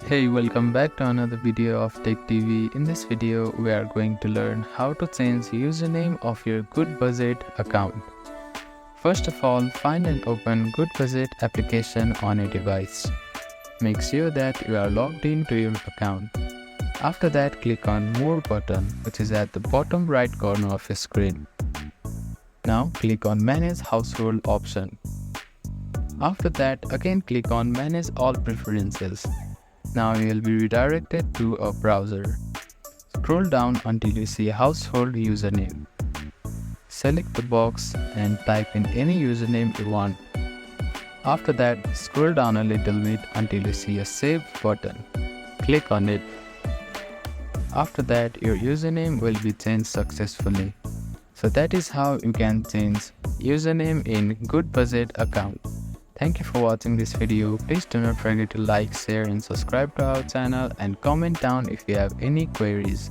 Hey, welcome back to another video of Tech TV. In this video, we are going to learn how to change username of your GoodBudget account. First of all, find and open GoodBudget application on a device. Make sure that you are logged into your account. After that, click on More button, which is at the bottom right corner of your screen. Now, click on Manage Household option. After that, again click on Manage All Preferences. Now you will be redirected to a browser. Scroll down until you see Household Username. Select the box and type in any username you want. After that, scroll down a little bit until you see a Save button. Click on it. After that, your username will be changed successfully. So that is how you can change username in GoodBudget account. Thank you for watching this video. Please do not forget to like, share and subscribe to our channel and comment down if you have any queries.